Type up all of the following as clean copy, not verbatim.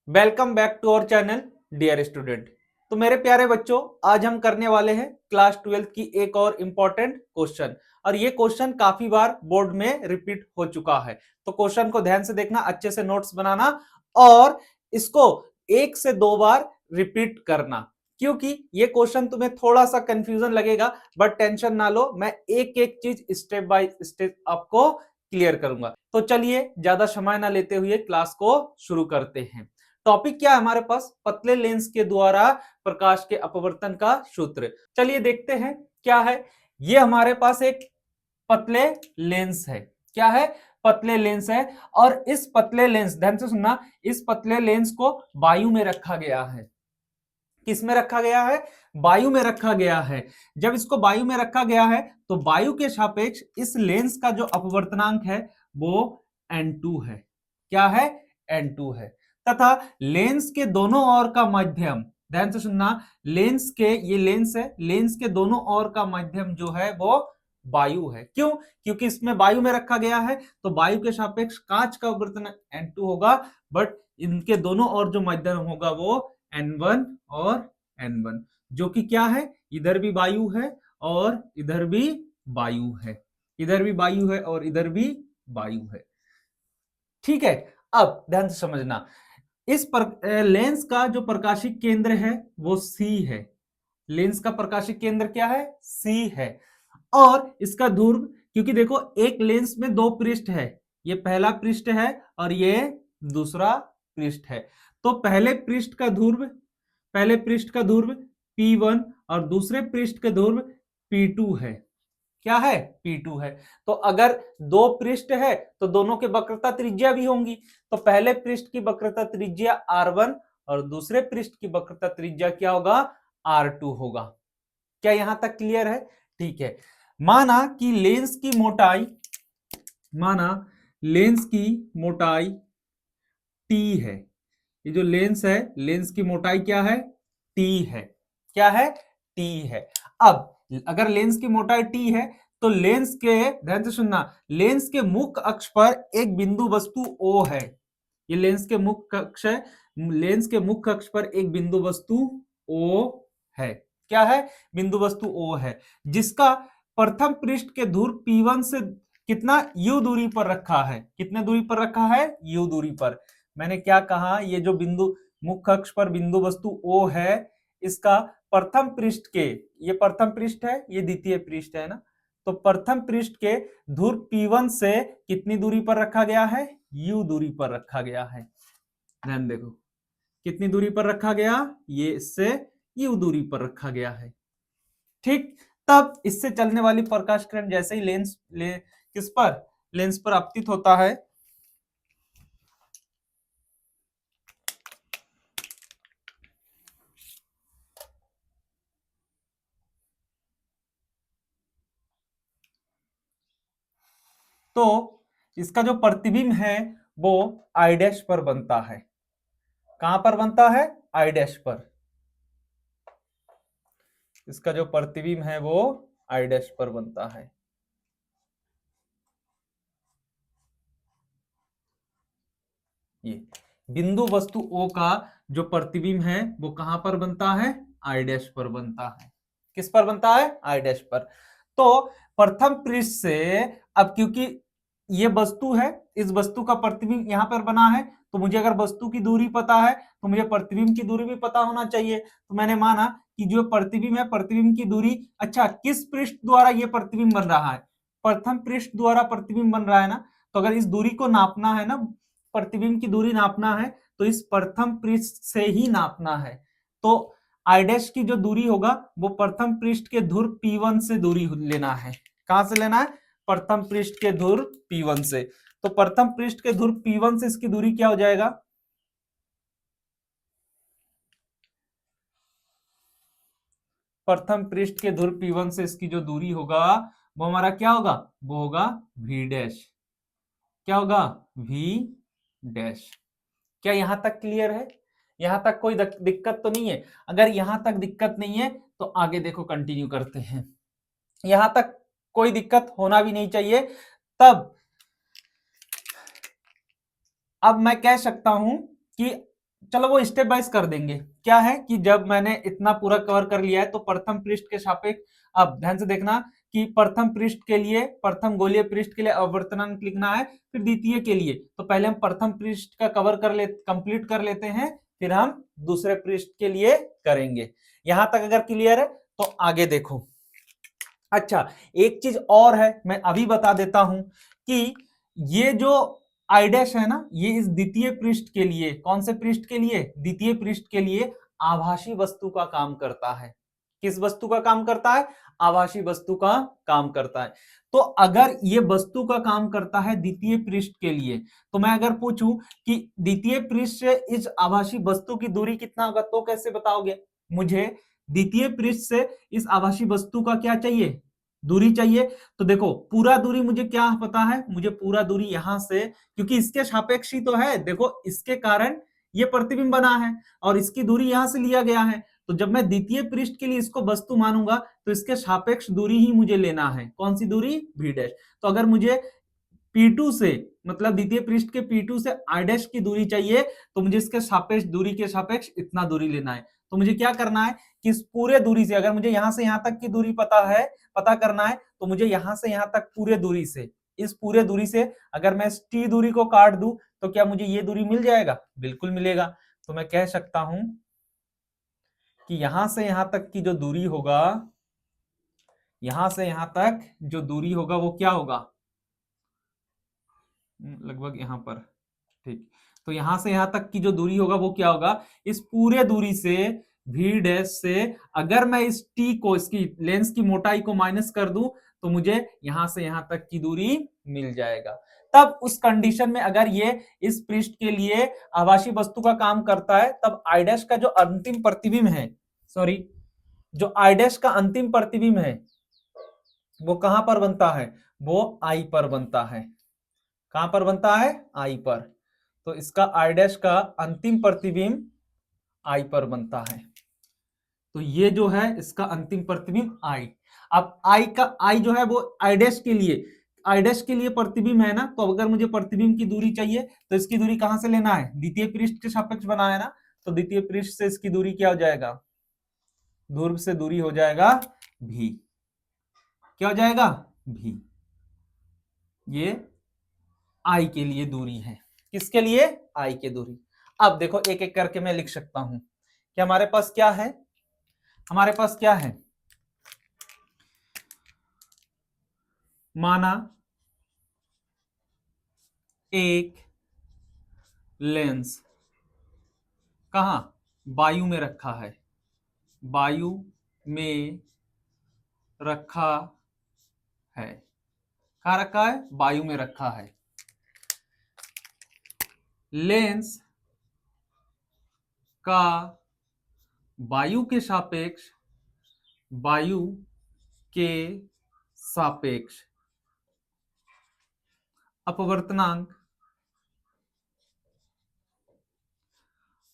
Welcome back to our channel dear student. तो मेरे प्यारे बच्चों, आज हम करने वाले हैं क्लास 12 की एक और इंपॉर्टेंट क्वेश्चन। और ये क्वेश्चन काफी बार बोर्ड में रिपीट हो चुका है, तो क्वेश्चन को ध्यान से देखना, अच्छे से नोट्स बनाना और इसको एक से दो बार रिपीट करना, क्योंकि ये क्वेश्चन तुम्हें थोड़ा सा कंफ्यूजन लगेगा, बट टेंशन ना लो, मैं एक एक चीज स्टेप बाय स्टेप आपको क्लियर करूंगा। तो चलिए ज्यादा समय ना लेते हुए क्लास को शुरू करते हैं। टॉपिक क्या है हमारे पास? पतले लेंस के द्वारा प्रकाश के अपवर्तन का सूत्र। चलिए देखते हैं क्या है। ये हमारे पास एक पतले लेंस है। क्या है? पतले लेंस है। और इस पतले लेंस, ध्यान से सुनना, इस पतले लेंस को वायु में रखा गया है। किस में रखा गया है? वायु में रखा गया है। जब इसको वायु में रखा गया है तो वायु के सापेक्ष इस लेंस का जो अपवर्तनांक है वो n2 है। क्या है? n2 है। तथा लेंस के दोनों ओर का माध्यम, ध्यान से सुनना, लेंस के, ये लेंस है, लेंस के दोनों ओर का माध्यम जो है वो वायु है। क्यों? क्योंकि इसमें वायु में रखा गया है, तो वायु के सापेक्ष कांच का अपवर्तनांक n2 होगा, बट इनके दोनों ओर जो माध्यम होगा वो n1 और n1, जो कि क्या है, इधर भी वायु है और इधर भी वायु है, इधर भी वायु है और इधर भी वायु है। ठीक है। अब ध्यान से समझना, इस लेंस का जो प्रकाशिक केंद्र है वो C है। लेंस का प्रकाशिक केंद्र क्या है? C है। और इसका ध्रुव, क्योंकि देखो एक लेंस में दो पृष्ठ है, ये पहला पृष्ठ है और ये दूसरा पृष्ठ है, तो पहले पृष्ठ का ध्रुव P1 और दूसरे पृष्ठ का ध्रुव P2 है। क्या है? P2 है। तो अगर दो पृष्ठ है तो दोनों के वक्रता त्रिज्या भी होंगी, तो पहले पृष्ठ की वक्रता त्रिज्या R1 और दूसरे पृष्ठ की वक्रता त्रिज्या क्या होगा? R2 होगा। क्या यहां तक क्लियर है? ठीक है। माना कि लेंस की मोटाई T है। ये जो लेंस है, लेंस की मोटाई क्या है? T है। क्या है? T है। अब अगर लेंस की मोटाई T है तो लेंस के, ध्यान से सुनना, लेंस के मुख्य अक्ष पर एक बिंदु वस्तु O है। ये लेंस के मुख्य अक्ष है, लेंस के मुख्य अक्ष पर एक बिंदु वस्तु O है। क्या है? बिंदु वस्तु O है, जिसका प्रथम पृष्ठ के ध्रुव P1 से कितना U दूरी पर रखा है? कितने दूरी पर रखा है? U दूरी पर। मैंने क्या कहा? ये जो बिंदु मुख्य अक्ष पर बिंदु वस्तु O है, इसका प्रथम पृष्ठ के, ये प्रथम पृष्ठ है, ये द्वितीय पृष्ठ है ना, तो प्रथम पृष्ठ के ध्रुव P1 से कितनी दूरी पर रखा गया है? U दूरी पर रखा गया है। ध्यान देखो, कितनी दूरी पर रखा गया? ये इससे U दूरी पर रखा गया है। ठीक। तब इससे चलने वाली प्रकाश किरण जैसे ही किस पर, लेंस पर आपतित होता है, तो इसका जो प्रतिबिंब है वो आई डैश पर बनता है। कहां पर बनता है? आई डैश पर। इसका जो प्रतिबिंब है वो आई डैश पर बनता है। ये बिंदु वस्तु O का जो प्रतिबिंब है वो कहां पर बनता है? आई डैश पर बनता है। किस पर बनता है? आई डैश पर। तो प्रथम पृष्ठ से, अब क्योंकि ये वस्तु है, इस वस्तु का प्रतिबिंब यहां पर बना है, तो मुझे अगर वस्तु की दूरी पता है तो मुझे प्रतिबिंब की दूरी भी पता होना चाहिए। तो मैंने माना कि जो प्रतिबिंब है, प्रतिबिंब की दूरी, अच्छा किस पृष्ठ द्वारा ये प्रतिबिंब बन रहा है? प्रथम पृष्ठ द्वारा प्रतिबिंब बन रहा है ना, तो अगर इस दूरी को नापना है ना, प्रतिबिंब की दूरी नापना है, तो इस प्रथम पृष्ठ से ही नापना है। तो आई डैश की जो दूरी होगा वो प्रथम पृष्ठ के ध्रुव P1 से दूरी लेना है। कहां से लेना है? प्रथम पृष्ठ के ध्रुव P1 से। तो प्रथम पृष्ठ के ध्रुव P1 से इसकी दूरी क्या हो जाएगा? प्रथम पृष्ठ के ध्रुव P1 से इसकी जो दूरी होगा वो हमारा क्या होगा? वो होगा V डैश। क्या होगा? V dash. क्या यहां तक क्लियर है? यहां तक कोई दिक्कत तो नहीं है? अगर यहां तक दिक्कत नहीं है तो आगे देखो, कंटिन्यू करते हैं। यहां तक कोई दिक्कत होना भी नहीं चाहिए। तब अब मैं कह सकता हूं कि चलो वो स्टेप बाइज कर देंगे। क्या है कि जब मैंने इतना पूरा कवर कर लिया है तो प्रथम पृष्ठ के सापेक्ष, अब ध्यान से देखना कि प्रथम पृष्ठ के लिए, प्रथम गोलीय पृष्ठ के लिए अवर्तनांक लिखना है, फिर द्वितीय के लिए तो पहले हम प्रथम पृष्ठ का कवर कर ले, कंप्लीट कर लेते हैं, फिर हम दूसरे पृष्ठ के लिए करेंगे। यहां तक अगर क्लियर है तो आगे देखो। अच्छा, एक चीज और है, मैं अभी बता देता हूं कि ये जो आई डैश है ना, ये इस द्वितीय पृष्ठ के लिए, कौन से पृष्ठ के लिए, द्वितीय पृष्ठ के लिए आभासी वस्तु का काम करता है। किस वस्तु का काम करता है? आभासी वस्तु का काम करता है। तो अगर ये वस्तु का काम करता है द्वितीय पृष्ठ के लिए, तो मैं अगर पूछूं कि द्वितीय पृष्ठ से इस आभासी वस्तु की दूरी कितना होगा, तो कैसे बताओगे? मुझे द्वितीय पृष्ठ से इस आभासी वस्तु का क्या चाहिए? दूरी चाहिए। तो देखो पूरा दूरी मुझे क्या पता है, मुझे पूरा दूरी यहां से, क्योंकि इसके सापेक्ष ही तो है, देखो इसके कारण ये प्रतिबिंब बना है और इसकी दूरी यहां से लिया गया है। तो जब मैं द्वितीय पृष्ठ के लिए इसको वस्तु मानूंगा तो इसके सापेक्ष दूरी ही मुझे लेना है। कौन सी दूरी? v dash. तो अगर मुझे P2 से, मतलब द्वितीय पृष्ठ के P2 से r डैश की दूरी चाहिए, तो मुझे इसके सापेक्ष, दूरी के सापेक्ष इतना दूरी लेना है। तो मुझे क्या करना है कि इस पूरे दूरी से, अगर मुझे यहां से यहां तक की दूरी पता है, पता करना है, तो मुझे यहां से यहां तक पूरे दूरी से, इस पूरे दूरी से अगर मैं इस t दूरी को काट दूं तो क्या मुझे ये दूरी मिल जाएगा? बिल्कुल मिलेगा। तो मैं कह सकता हूं कि यहां से यहां तक की जो दूरी होगा, यहां से यहां तक जो दूरी होगा वो क्या होगा? लगभग यहां पर, ठीक। तो यहां से यहां तक की जो दूरी होगा वो क्या होगा? इस पूरे दूरी से, v डैश से अगर मैं इस t को, इसकी लेंस की मोटाई को माइनस कर दूं तो मुझे यहां से यहां तक की दूरी मिल जाएगा। तब उस कंडीशन में अगर ये इस पृष्ठ के लिए आभासी वस्तु का काम करता है, तब आई डैश का जो अंतिम प्रतिबिंब है, सॉरी, जो आई डैश का अंतिम प्रतिबिंब है वो कहां पर बनता है? वो आई पर बनता है। कहां पर बनता है? आई पर। तो इसका आई डैश का अंतिम प्रतिबिंब आई पर बनता है। तो ये जो है इसका अंतिम प्रतिबिंब आई। अब आई का, आई जो है वो आई डैश के लिए, आई डैश के लिए प्रतिबिंब है ना, तो अगर मुझे प्रतिबिंब की दूरी चाहिए तो इसकी दूरी कहां से लेना है? द्वितीय पृष्ठ के सापेक्ष बना है ना, तो द्वितीय पृष्ठ से इसकी दूरी क्या हो जाएगा? ध्रुव से दूरी हो जाएगा भी। क्या हो जाएगा? भी। ये आई के लिए दूरी है। किसके लिए? आई के दूरी। अब देखो एक एक करके मैं लिख सकता हूं कि हमारे पास क्या है, हमारे पास क्या है, माना एक लेंस कहां? वायु में रखा है, वायु में रखा है। कहां रखा है? वायु में रखा है। लेंस का वायु के सापेक्ष, वायु के सापेक्ष अपवर्तनांक,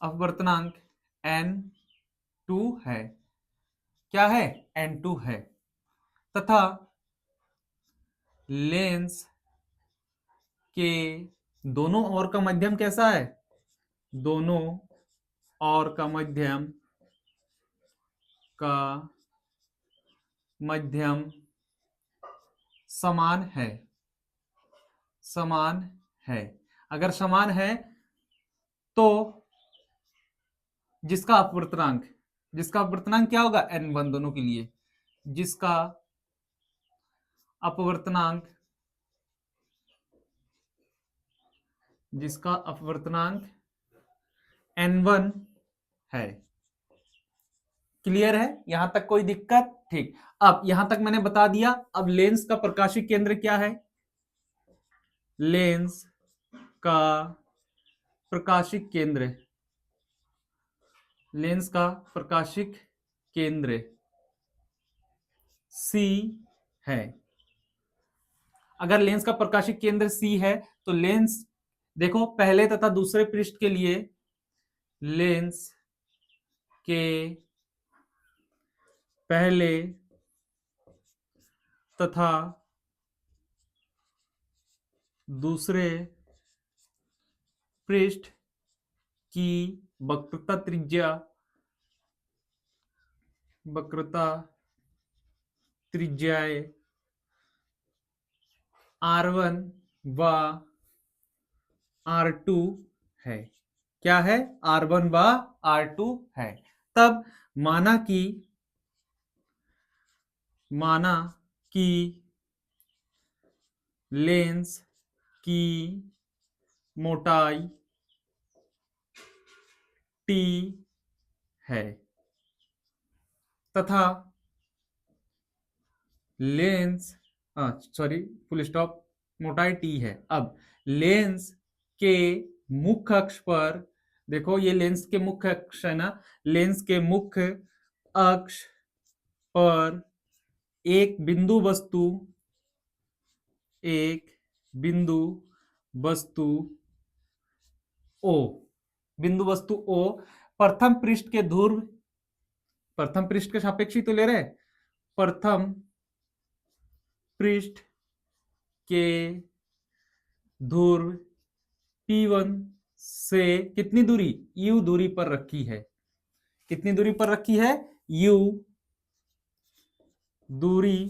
अपवर्तनांक n2 है। क्या है? n2 है। तथा लेंस के दोनों ओर का मध्यम कैसा है? दोनों ओर का मध्यम, का मध्यम समान है, समान है। अगर समान है तो जिसका अपवर्तनांक, जिसका अपवर्तनांक क्या होगा? n1 दोनों के लिए, जिसका अपवर्तनांक, जिसका अपवर्तनांक n1 है। क्लियर है? यहां तक कोई दिक्कत? ठीक। अब यहां तक मैंने बता दिया। अब लेंस का प्रकाशिक केंद्र क्या है? लेंस का प्रकाशिक केंद्र, लेंस का प्रकाशिक केंद्र C है। अगर लेंस का प्रकाशिक केंद्र C है तो लेंस, देखो पहले तथा दूसरे पृष्ठ के लिए लेंस के पहले तथा दूसरे पृष्ठ की वक्रता त्रिज्या, वक्रता त्रिज्याएं R1 व R2 है। क्या है? R1 व R2 है। तब माना कि लेंस की मोटाई t है तथा लेंस फुल स्टॉप, मोटाई t है। अब लेंस के मुख्य अक्ष पर, देखो ये लेंस के मुख्य अक्ष है ना, लेंस के मुख्य अक्ष पर एक बिंदु वस्तु O, बिंदु वस्तु O प्रथम पृष्ठ के ध्रुव, प्रथम पृष्ठ के सापेक्ष ही तो ले रहे हैं, प्रथम पृष्ठ के ध्रुव P1 से कितनी दूरी, U दूरी पर रखी है। कितनी दूरी पर रखी है? U दूरी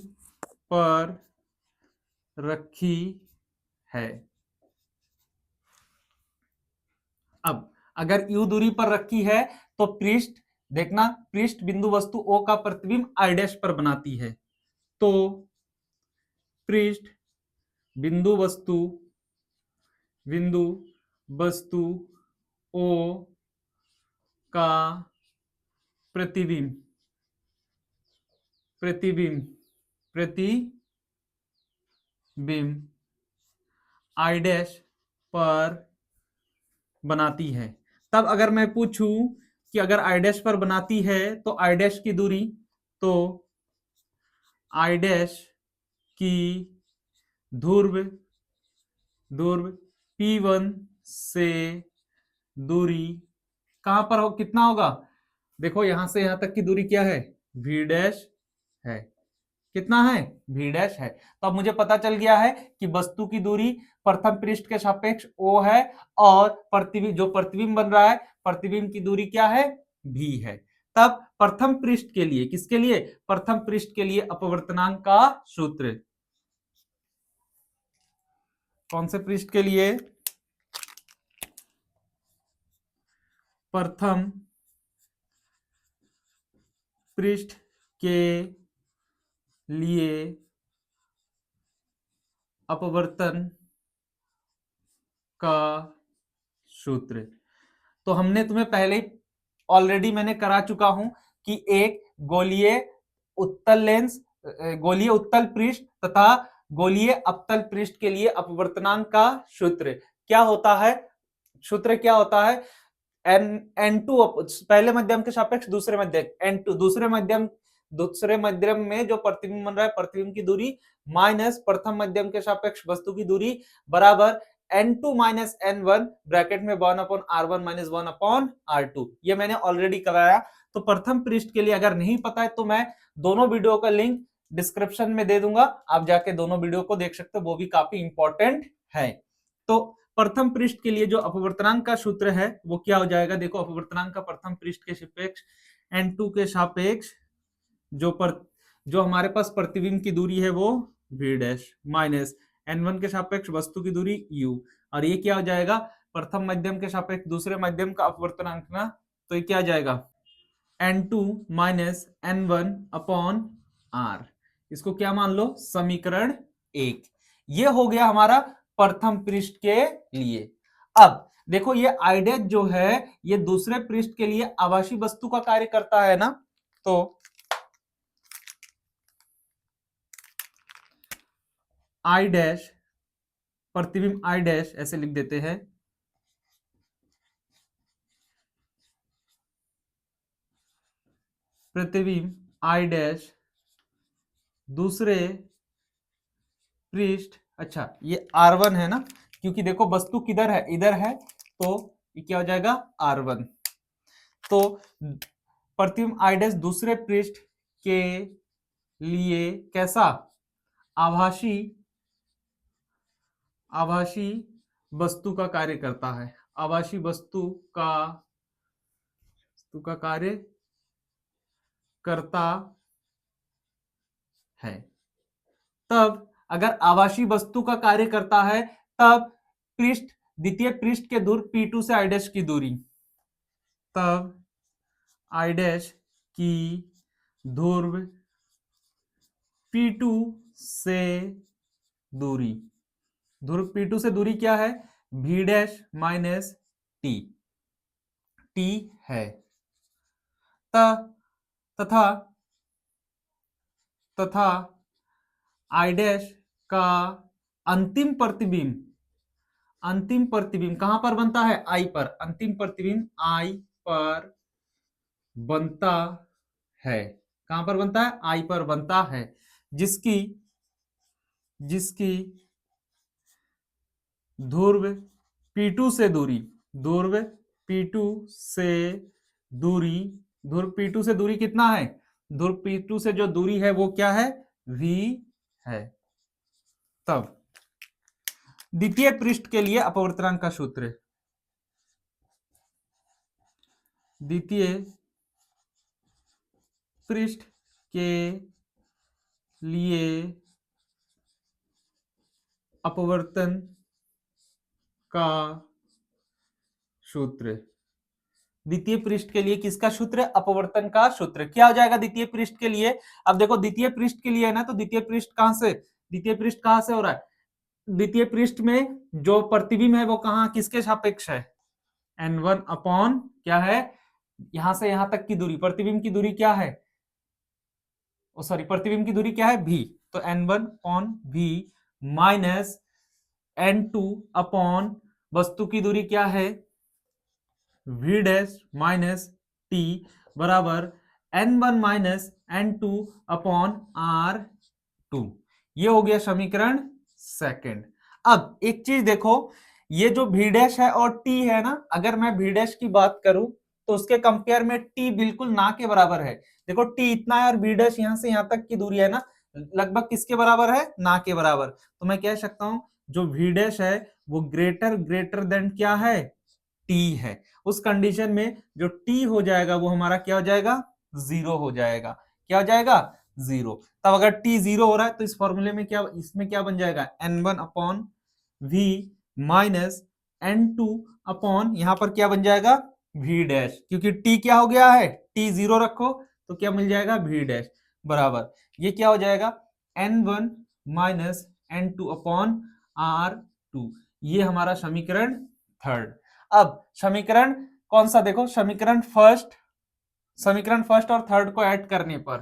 पर रखी है। अब अगर U दूरी पर रखी है तो पृष्ठ, देखना पृष्ठ बिंदु वस्तु O का प्रतिबिंब I' पर बनाती है। तो पृष्ठ बिंदु वस्तु O का प्रतिबिंब I' पर बनाती है। तब अगर मैं पूछूं कि अगर I' पर बनाती है तो I' की दूरी, तो I' की ध्रुव P1 से दूरी कहां पर हो, कितना होगा? देखो यहां से यहां तक की दूरी क्या है? V' है। कितना है? V' है। तो अब मुझे पता चल गया है कि वस्तु की दूरी प्रथम पृष्ठ के सापेक्ष O है और प्रतिबिंब, जो प्रतिबिंब बन रहा है, प्रतिबिंब की दूरी क्या है? V है। तब प्रथम पृष्ठ के लिए, किसके लिए? प्रथम पृष्ठ के लिए अपवर्तनांक का सूत्र, कौन से पृष्ठ के लिए? प्रथम पृष्ठ के लिए अपवर्तन का सूत्र। तो हमने तुम्हें पहले ही ऑलरेडी मैंने करा चुका हूं कि एक गोलीय उत्तल पृष्ठ तथा गोलीय अवतल पृष्ठ के लिए अपवर्तनांक का सूत्र क्या होता है? सूत्र क्या होता है? n2 पहले मध्यम के सापेक्ष दूसरे मध्यम, n2 दूसरे मध्यम में जो प्रतिबिंब बन रहा है, प्रतिबिंब की दूरी माइनस प्रथम मध्यम के सापेक्ष वस्तु की दूरी बराबर n2 माइनस n1 ब्रैकेट में 1/r1 माइनस 1/r2। ये मैंने ऑलरेडी कराया। तो प्रथम पृष्ठ के लिए अगर नहीं पता है तो मैं दोनों वीडियो का लिंक डिस्क्रिप्शन में दे दूंगा, आप जाके दोनों वीडियो को देख सकते हो, वो भी काफी इंपॉर्टेंट है। तो प्रथम पृष्ठ के लिए जो अपवर्तनांक का सूत्र है वो क्या हो जाएगा? देखो अपवर्तनांक का प्रथम पृष्ठ के सापेक्ष n2 के सापेक्ष जो हमारे पास प्रतिबिंब की दूरी है वो V' माइनस n1 के सापेक्ष वस्तु की दूरी U, और ये क्या हो जाएगा? प्रथम मध्यम के सापेक्ष दूसरे मध्यम का अपवर्तनांक ना, तो ये क्या आ जाएगा? n2 minus n1 upon r। इसको क्या मान लो? समीकरण 1। ये हो गया हमारा प्रथम पृष्ठ के लिए। अब देखो ये I' जो है ये दूसरे पृष्ठ के लिए आभासी वस्तु का कार्य करता है ना, तो I' प्रतिबिंब I' ऐसे लिख देते हैं, प्रतिबिंब I' दूसरे पृष्ठ, अच्छा ये R1 है ना, क्योंकि देखो वस्तु किधर है? इधर है, तो ये क्या हो जाएगा? R1। तो प्रतिबिंब I' दूसरे पृष्ठ के लिए कैसा? आभासी वस्तु का कार्य करता है। आभासी वस्तु का वस्तु का कार्य करता है। तब अगर आवासी वस्तु का कार्य करता है तब पृष्ठ द्वितीय पृष्ठ के दूर P2 से I डैश की दूरी, तब I डैश की ध्रुव P2 से दूरी, ध्रुव P2 से दूरी क्या है? V dash minus T, T है। तथा तथा I डैश का अंतिम प्रतिबिंब कहां पर बनता है? I पर। अंतिम प्रतिबिंब I पर बनता है। कहां पर बनता है? I पर बनता है, जिसकी ध्रुव P2 से दूरी, ध्रुव P2 से दूरी, ध्रुव P2 से दूरी कितना है? ध्रुव P2 से जो दूरी है वो क्या है? V है। तब द्वितीय पृष्ठ के लिए अपवर्तनांक का सूत्र, द्वितीय पृष्ठ के लिए अपवर्तन का सूत्र, द्वितीय पृष्ठ के लिए किसका सूत्र? अपवर्तन का सूत्र। क्या हो जाएगा द्वितीय पृष्ठ के लिए? अब देखो द्वितीय पृष्ठ के लिए है ना, तो द्वितीय पृष्ठ कहां से, द्वितीय पृष्ठ कहां से हो रहा है? द्वितीय पृष्ठ में जो प्रतिबिंब है वो कहां, किसके सापेक्ष है? n1 अपॉन क्या है? यहां से यहां तक की दूरी, प्रतिबिंब की दूरी क्या है? सॉरी, प्रतिबिंब की दूरी क्या है? v। तो n1 upon v minus n2 upon वस्तु की दूरी क्या है? v डैश माइनस t बराबर n1 minus n2 upon r2। ये हो गया समीकरण सेकंड। अब एक चीज देखो, ये जो v डैश है और t है ना, अगर मैं v डैश की बात करूं तो उसके कंपेयर में t बिल्कुल ना के बराबर है। देखो t इतना है और v डैश यहां से यहां तक की दूरी है ना, लगभग किसके बराबर है? ना के बराबर। तो मैं कह सकता हूं जो v डैश है वो ग्रेटर देन क्या है? t है। उस कंडीशन में जो t हो जाएगा वो हमारा क्या हो जाएगा? जीरो हो जाएगा। क्या हो जाएगा? जीरो। तब अगर t जीरो हो रहा है तो इस फॉर्मूले में क्या, इसमें क्या बन जाएगा? n1 upon v minus n2 upon यहां पर क्या बन जाएगा? v डैश, क्योंकि t क्या हो गया है? t जीरो रखो तो क्या मिल जाएगा? v डैश बराबर ये क्या हो जाएगा? n1 minus n2 upon r2। ये हमारा समीकरण थर्ड। अब समीकरण कौन सा देखो, समीकरण फर्स्ट और थर्ड को ऐड करने पर,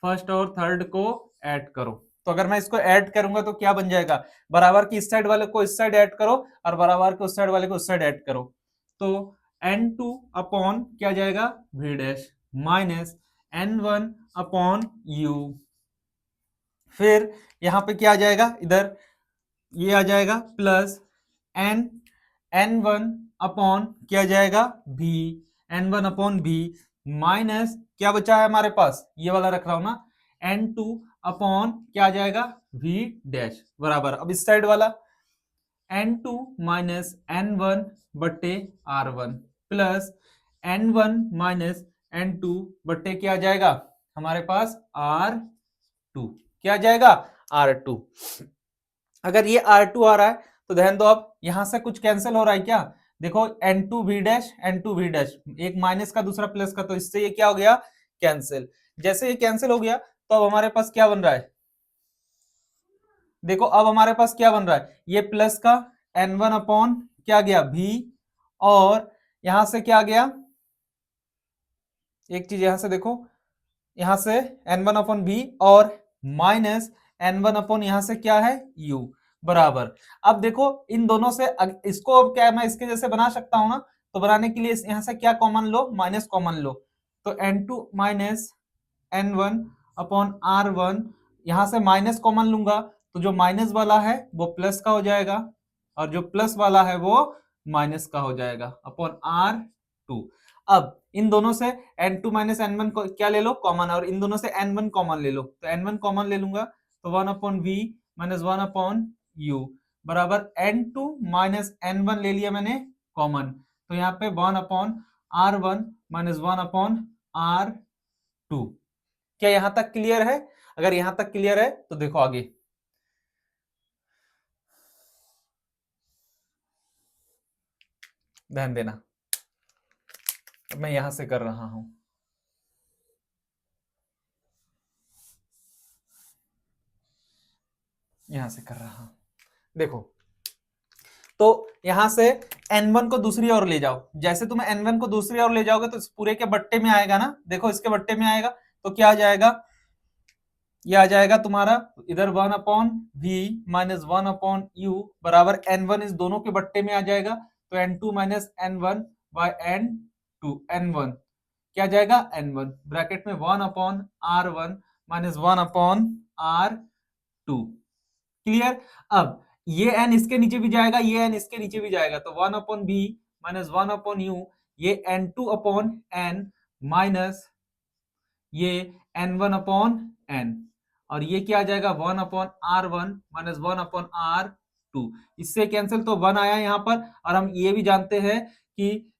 फर्स्ट और थर्ड को ऐड करो तो अगर मैं इसको ऐड करूंगा तो क्या बन जाएगा? बराबर की इस साइड वाले को इस साइड ऐड करो और बराबर के उस साइड वाले को उस साइड ऐड करो, तो n2 अपॉन क्या जाएगा? v dash minus n1 upon u। फिर यहां पे क्या आ जाएगा? इधर ये आ जाएगा प्लस n1 अपॉन क्या जाएगा? v, n1 upon v minus क्या बचा है हमारे पास? ये वाला रख रहा हूं ना, n2 अपॉन क्या आ जाएगा? v डैश बराबर, अब इस साइड वाला n2 माइनस n1 बट्टे r1 plus n1 minus n2 बट्टे क्या आ जाएगा हमारे पास? r2। क्या आ जाएगा? r2। अगर ये R2 आ रहा है तो ध्यान दो, अब यहां से कुछ कैंसिल हो रहा है क्या? देखो N2 V dash, N2 V dash, एक माइनस का दूसरा प्लस का, तो इससे ये क्या हो गया? कैंसिल। जैसे ये कैंसिल हो गया तो अब हमारे पास क्या बन रहा है? देखो अब हमारे पास क्या बन रहा है? ये प्लस का N1 अपॉन क्या गया? V, और यहां से क्या गया? एक चीज यहां से देखो, यहां से n1 अपॉन v और माइनस n1 अपॉन यहां से क्या है? u बराबर। अब देखो इन दोनों से इसको अब क्या मैं इसके जैसे बना सकता हूं ना, तो बनाने के लिए यहां से क्या कॉमन लो? माइनस कॉमन लो, तो n2 minus n1 upon r1, यहां से माइनस कॉमन लूंगा तो जो माइनस वाला है वो प्लस का हो जाएगा और जो प्लस वाला है वो माइनस का हो जाएगा अपॉन r2। अब इन दोनों से n2 माइनस n1 को क्या ले लो? कॉमन, और इन दोनों से n1 कॉमन ले लो, तो n1 कॉमन ले लूंगा तो 1 upon v minus 1 upon u बराबर n2 माइनस n1 ले लिया मैंने कॉमन, तो यहाँ पे 1 अपॉन R1 माइनस 1/R2। क्या यहां तक क्लियर है? अगर यहां तक क्लियर है तो देखो आगे, ध्यान देना। अब मैं यहां से कर रहा हूं, यहां से कर रहा हूं, देखो। तो यहां से n1 को दूसरी ओर ले जाओ। जैसे तुम n1 को दूसरी ओर ले जाओगे तो इस पूरे के बट्टे में आएगा ना, देखो इसके बट्टे में आएगा। तो क्या आ जाएगा? ये आ जाएगा तुम्हारा इधर 1/v माइनस 1/u बराबर n1, इस दोनों के बट्टे में आ जाएगा। तो n2 minus n1 bye n2, n1 क्या जाएगा? n1 ब्रैकेट में 1/r1 माइनस 1/r2। क्लियर? अब ये n इसके नीचे भी जाएगा, ये n इसके नीचे भी जाएगा, तो 1/v माइनस 1/u, ये n2/n माइनस ये n1/n, और ये क्या आ जाएगा? 1/r1 minus 1/r2। इससे कैंसिल, तो 1 आया यहां पर। और हम ये भी जानते हैं कि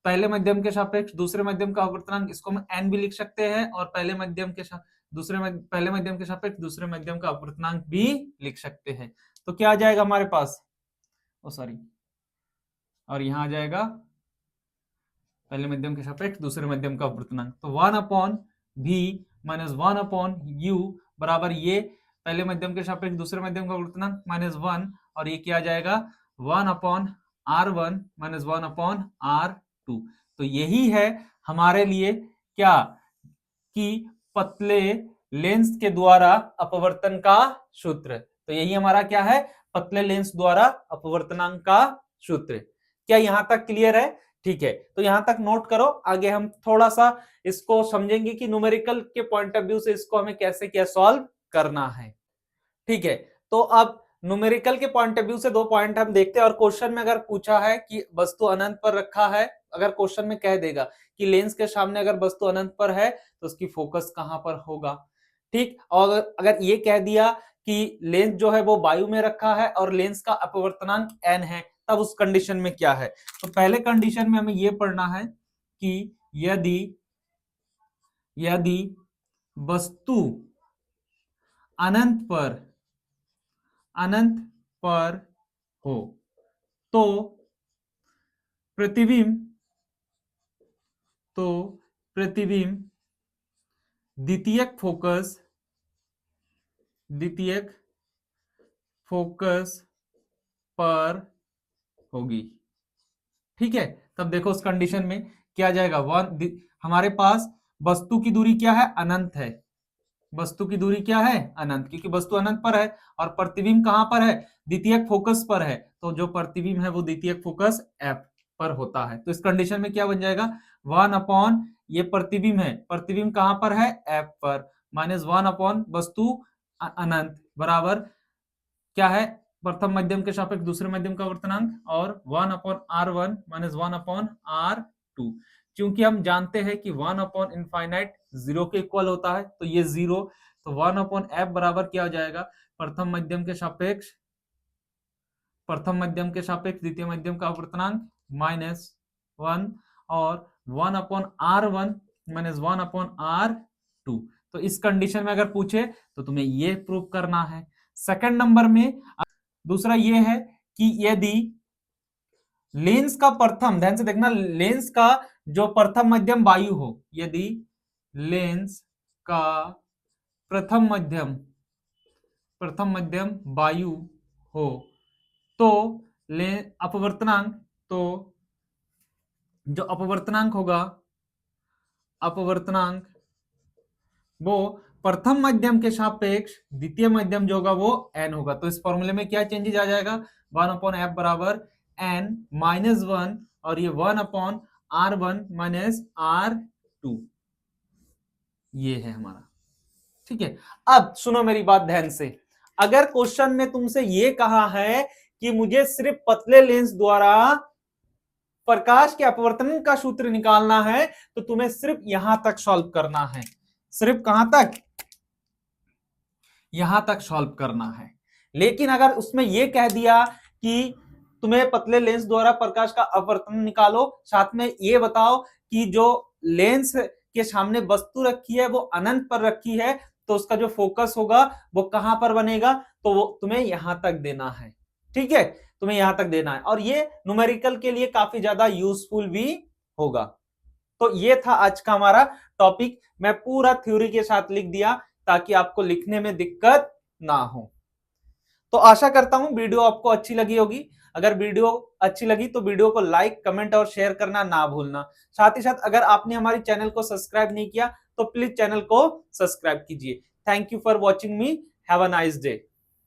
पहले मध्यम के सापेक्ष दूसरे मध्यम का अपवर्तनांक, इसको हम n भी लिख सकते हैं, और पहले मध्यम के पहले मध्यम के सापेक्ष दूसरे मध्यम का अपवर्तनांक भी लिख सकते हैं। तो क्या आ जाएगा हमारे पास? सॉरी, और यहां आ जाएगा पहले मध्यम के सापेक्ष दूसरे मध्यम का अपवर्तनांक। तो 1/v माइनस 1/u बराबर ये पहले मध्यम के सापेक्ष दूसरे मध्यम का अपवर्तनांक माइनस 1, और ये क्या आ जाएगा? 1/r1 minus 1/r2। तो यही है हमारे लिए क्या, कि पतले लेंस के द्वारा अपवर्तन का सूत्र। तो यही हमारा क्या है? पतले लेंस द्वारा अपवर्तनांक का सूत्र। क्या यहां तक क्लियर है? ठीक है, तो यहां तक नोट करो। आगे हम थोड़ा सा इसको समझेंगे कि न्यूमेरिकल के पॉइंट ऑफ व्यू से इसको हमें कैसे क्या सॉल्व करना है। ठीक है, तो अब न्यूमेरिकल के पॉइंट ऑफ व्यू से दो पॉइंट हम देखते हैं। और क्वेश्चन में अगर पूछा है कि वस्तु अनंत पर रखा है, अगर क्वेश्चन में कह देगा कि लेंस के सामने अगर वस्तु अनंत पर है तो उसकी फोकस कहां पर होगा। ठीक, और अगर ये कह दिया कि लेंस जो है वो वायु में रखा है और लेंस का अपवर्तनांक n है, तब उस कंडीशन में क्या है। तो पहले कंडीशन में हमें यह पढ़ना है कि यदि वस्तु अनंत पर हो तो प्रतिबिंब द्वितीयक फोकस पर होगी। ठीक है, तब देखो उस कंडीशन में क्या आ जाएगा? हमारे पास वस्तु की दूरी क्या है? अनंत है। वस्तु की दूरी क्या है? अनंत, क्योंकि वस्तु अनंत पर है। और प्रतिबिंब कहां पर है? द्वितीयक फोकस पर है। तो जो प्रतिबिंब है वो द्वितीयक फोकस f पर होता है। तो इस कंडीशन में क्या बन जाएगा? 1/, ये प्रतिबिंब है, प्रतिबिंब कहां पर है? f पर, माइनस 1/ वस्तु अनंत बराबर क्या है? प्रथम मध्यम के सापेक्ष दूसरे मध्यम का अपवर्तनांक, और 1/r1 माइनस 1/r2। क्योंकि हम जानते हैं कि 1/∞ 0 के इक्वल होता है, तो ये 0, तो 1/f बराबर क्या हो जाएगा? प्रथम मध्यम के सापेक्ष द्वितीय मध्यम का अपवर्तनांक माइनस 1, और 1/r1 माइनस 1/r2। तो इस कंडीशन में अगर पूछे तो तुम्हें ये प्रूव करना है। सेकंड नंबर में दूसरा ये है कि यदि लेंस का प्रथम, ध्यान से देखना, लेंस का जो प्रथम मध्यम वायु हो, यदि लेंस का प्रथम मध्यम वायु हो तो अपवर्तनांक, तो जो अपवर्तनांक होगा, अपवर्तनांक वो प्रथम मध्यम के सापेक्ष द्वितीय मध्यम जो होगा वो n होगा। तो इस फॉर्मूले में क्या चेंजेस आ जाएगा? 1/f बराबर n माइनस 1, और ये 1/r1 माइनस r2, ये है हमारा। ठीक है, अब सुनो मेरी बात ध्यान से। अगर क्वेश्चन में तुमसे ये कहा है कि मुझे सिर्फ पतले लेंस द्वारा प्रकाश के अपवर्तन का सूत्र निकालना है, तो तुम्हें सिर्फ यहां तक सॉल्व करना है। सिर्फ कहां तक? यहां तक सॉल्व करना है। लेकिन अगर उसमें यह कह दिया कि तुम्हें पतले लेंस द्वारा प्रकाश का अपवर्तन निकालो, साथ में ये बताओ कि जो लेंस के सामने वस्तु रखी है वो अनंत पर रखी है, तो उसका जो फोकस होगा वो कहां पर बनेगा, तो वो तुम्हें यहां तक देना है। ठीक है, तुम्हें यहां तक देना है, और ये न्यूमेरिकल के लिए काफी ज्यादा यूजफुल भी होगा। तो ये था आज का हमारा टॉपिक। मैं पूरा थ्योरी के साथ लिख दिया ताकि आपको लिखने में दिक्कत ना हो। तो आशा करता हूं वीडियो आपको अच्छी लगी होगी। अगर वीडियो अच्छी लगी तो वीडियो को लाइक, कमेंट और शेयर करना ना भूलना। साथ ही साथ अगर आपने हमारी चैनल को सब्सक्राइब नहीं किया तो प्लीज चैनल को सब्सक्राइब कीजिए। Thank you for watching me. Have a nice day.